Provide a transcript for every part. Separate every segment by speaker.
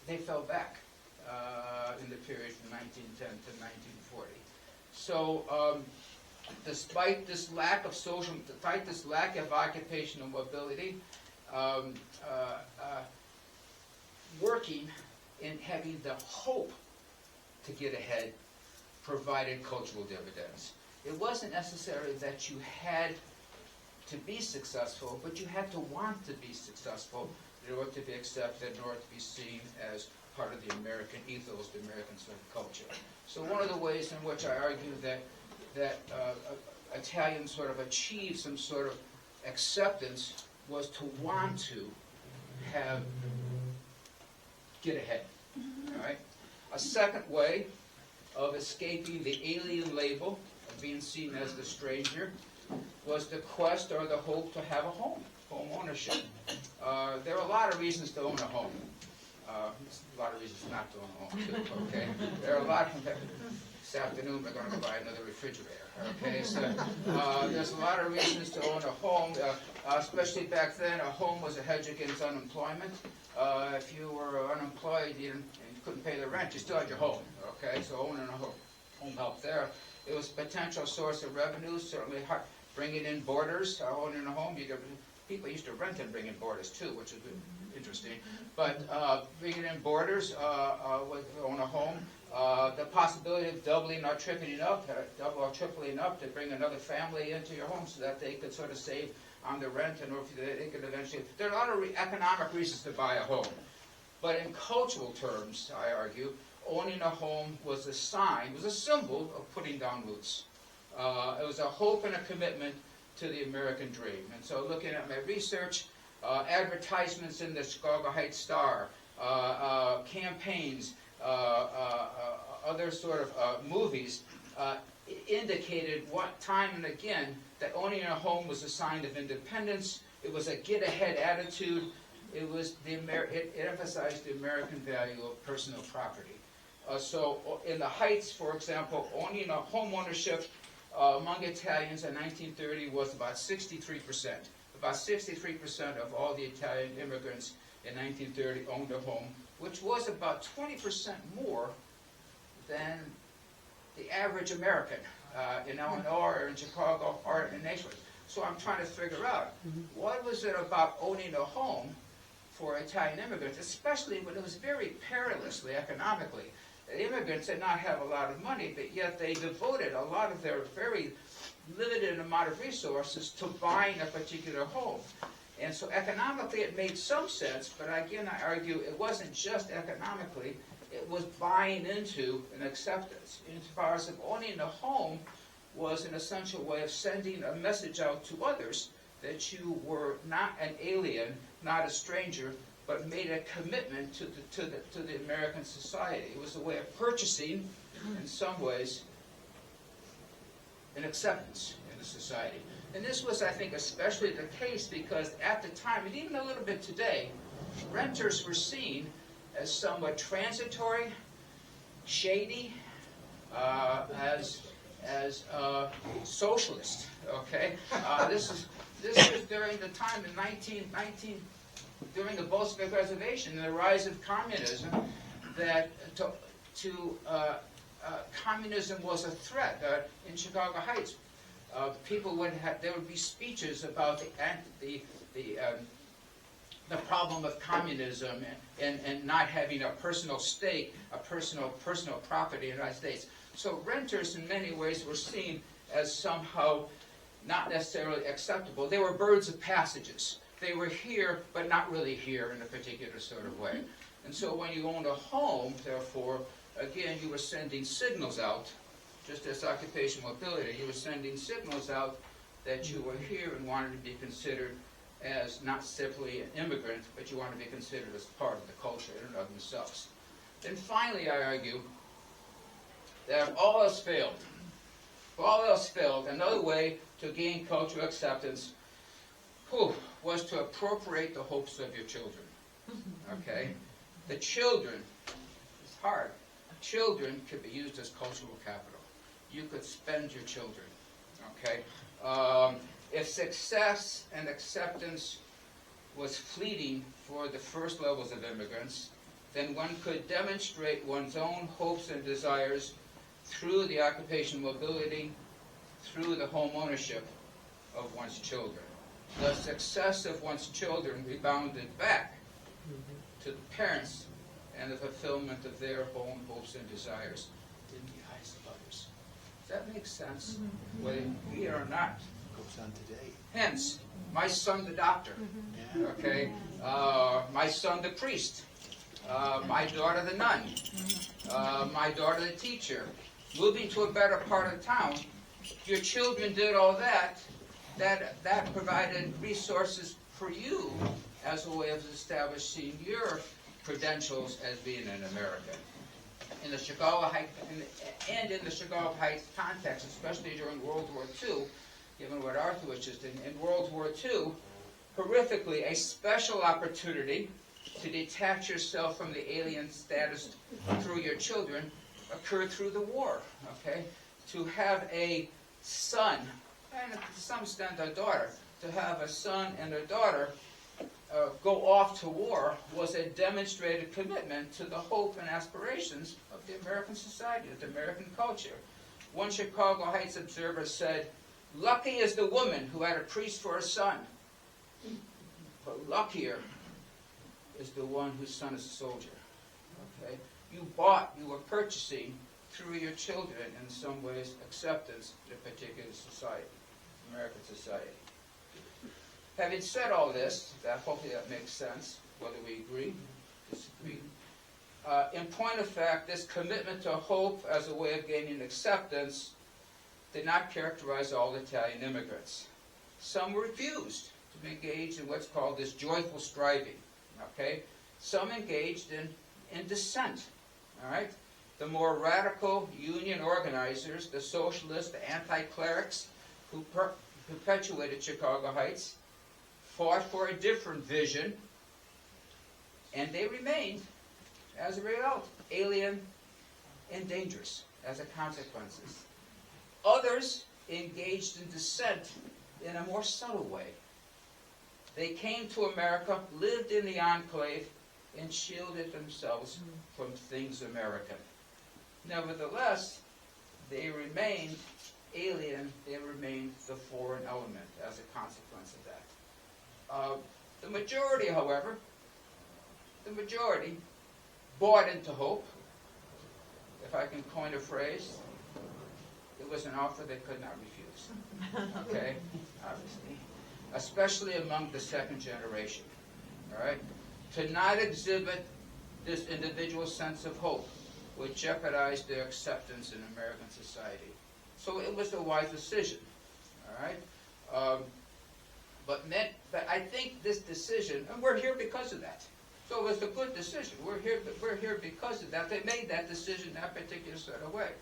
Speaker 1: they fell back in the period from 1910 to 1940. So despite this lack of occupational mobility, working and having the hope to get ahead provided cultural dividends. It wasn't necessarily that you had to be successful, but you had to want to be successful in order to be accepted, in order to be seen as part of the American ethos, the American sort of culture. So one of the ways in which I argue that Italians sort of achieved some sort of acceptance was to want to get ahead. All right? A second way of escaping the alien label of being seen as the stranger was the quest or the hope to have a home ownership. There are a lot of reasons to own a home. A lot of reasons not to own a home, too, okay? There are a lot of them. This afternoon we're going to buy another refrigerator, okay? So there's a lot of reasons to own a home, especially back then. A home was a hedge against unemployment. If you were unemployed and you couldn't pay the rent, you still had your home, okay? So owning a home helped there. It was a potential source of revenue, certainly bringing in boarders, owning a home. People used to rent and bring in boarders too, which is interesting. But bringing in boarders own a home, the possibility of doubling or tripling up to bring another family into your home so that they could sort of save on the rent and they could eventually. There are a lot of economic reasons to buy a home. But in cultural terms, I argue, owning a home was a sign, was a symbol of putting down roots. It was a hope and a commitment to the American dream. And so looking at my research, advertisements in the Chicago Heights Star, campaigns, other sort of movies indicated time and again that owning a home was a sign of independence. It was a get-ahead attitude. It emphasized the American value of personal property. So in the Heights, for example, owning a home ownership among Italians in 1930 was about 63%. About 63% of all the Italian immigrants in 1930 owned a home, which was about 20% more than the average American in Illinois or in Chicago or in nationwide. So I'm trying to figure out what was it about owning a home for Italian immigrants, especially when it was very perilously economically. The immigrants did not have a lot of money, but yet they devoted a lot of their very limited amount of resources to buying a particular home. And so economically it made some sense, but again I argue it wasn't just economically, it was buying into an acceptance. Insofar as owning a home was an essential way of sending a message out to others that you were not an alien, not a stranger, but made a commitment to the American society. It was a way of purchasing, in some ways, an acceptance in the society. And this was, I think, especially the case because at the time, and even a little bit today, renters were seen as somewhat transitory, shady, as socialist. Okay, this is during the time in 1919, during the Bolshevik Reservation and the rise of communism, that communism was a threat. In Chicago Heights, people there would be speeches about the problem of communism and not having a personal stake, a personal property in the United States. So renters, in many ways, were seen as somehow not necessarily acceptable. They were birds of passages. They were here, but not really here in a particular sort of way. And so when you owned a home, therefore, again, you were sending signals out, just as occupational mobility, you were sending signals out that you were here and wanted to be considered as not simply an immigrant, but you wanted to be considered as part of the culture in and of themselves. Then finally, I argue that if all else failed, another way to gain cultural acceptance was to appropriate the hopes of your children. Okay? The children, it's hard. Children could be used as cultural capital. You could spend your children. Okay? If success and acceptance was fleeting for the first levels of immigrants, then one could demonstrate one's own hopes and desires through the occupational mobility, through the home ownership of one's children. The success of one's children rebounded back to the parents and the fulfillment of their own hopes and desires in the eyes of others. Does that make sense? Whether we are not.
Speaker 2: Goes on today.
Speaker 1: Hence, my son the doctor, okay? My son the priest, my daughter the nun, my daughter the teacher. Moving to a better part of town, your children did all that. That provided resources for you as a way of establishing your credentials as being an American. In the Chicago Heights, and in the Chicago Heights context, especially during World War II, given what Arthur was just in World War II, horrifically, a special opportunity to detach yourself from the alien status through your children occurred through the war, okay? To have a son, and to some extent a daughter, to have a son and a daughter go off to war was a demonstrated commitment to the hope and aspirations of the American society, of the American culture. One Chicago Heights observer said, "Lucky is the woman who had a priest for a son, but luckier is the one whose son is a soldier." Okay? You were purchasing through your children, in some ways, acceptance in a particular society, American society. Having said all this, hopefully that makes sense, whether we agree, disagree. In point of fact, this commitment to hope as a way of gaining acceptance did not characterize all Italian immigrants. Some refused to engage in what's called this joyful striving. Okay? Some engaged in dissent. All right? The more radical union organizers, the socialists, the anti-clerics who perpetuated Chicago Heights, fought for a different vision, and they remained, as a result, alien and dangerous as a consequence. Others engaged in dissent in a more subtle way. They came to America, lived in the enclave, and shielded themselves from things American. Nevertheless, they remained alien, they remained the foreign element as a consequence of that. The majority, however, bought into hope. If I can coin a phrase, it was an offer they could not refuse. Okay? Obviously. Especially among the second generation. All right? To not exhibit this individual sense of hope would jeopardize their acceptance in American society. So it was a wise decision. All right? But I think this decision, and we're here because of that. So it was a good decision. We're here because of that. They made that decision that particular sort of way.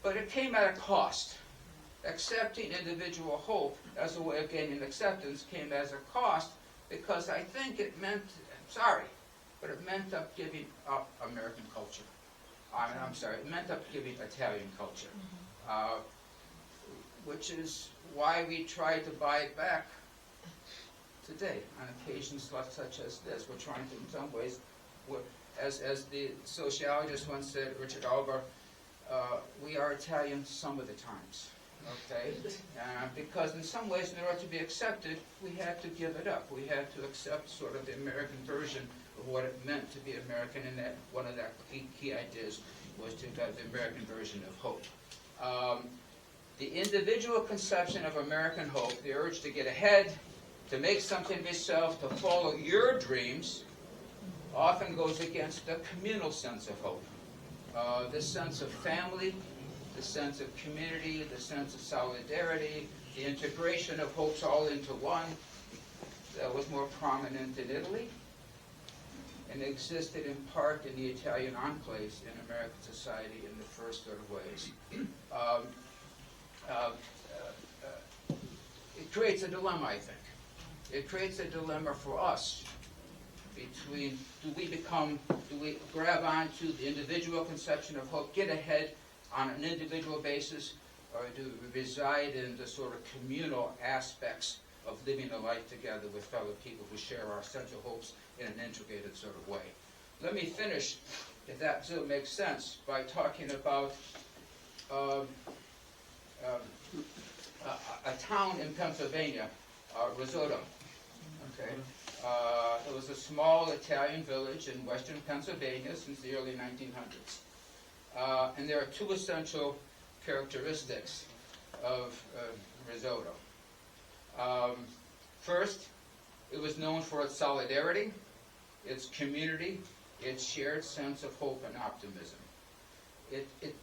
Speaker 1: But it came at a cost. Accepting individual hope as a way of gaining acceptance came as a cost because I think it meant, but it meant up giving up American culture. It meant up giving Italian culture. Which is why we try to buy it back today on occasions such as this. We're trying to, in some ways, as the sociologist once said, Richard Alber, we are Italian some of the times. Okay? Because in some ways, in order to be accepted, we had to give it up. We had to accept sort of the American version of what it meant to be American, and that one of the key ideas was to have the American version of hope. The individual conception of American hope, the urge to get ahead, to make something of yourself, to follow your dreams, often goes against the communal sense of hope. The sense of family, the sense of community, the sense of solidarity, the integration of hopes all into one, that was more prominent in Italy and existed in part in the Italian enclaves in American society in the first sort of ways. It creates a dilemma, I think. It creates a dilemma for us between do we grab onto the individual conception of hope, get ahead on an individual basis, or do we reside in the sort of communal aspects of living a life together with fellow people who share our central hopes in an integrated sort of way? let me finish, if that still makes sense, by talking about a town in Pennsylvania, Risotto. Okay. It was a small Italian village in western Pennsylvania since the early 1900s. And there are two essential characteristics of risotto. First, it was known for its solidarity, its community, its shared sense of hope and optimism. It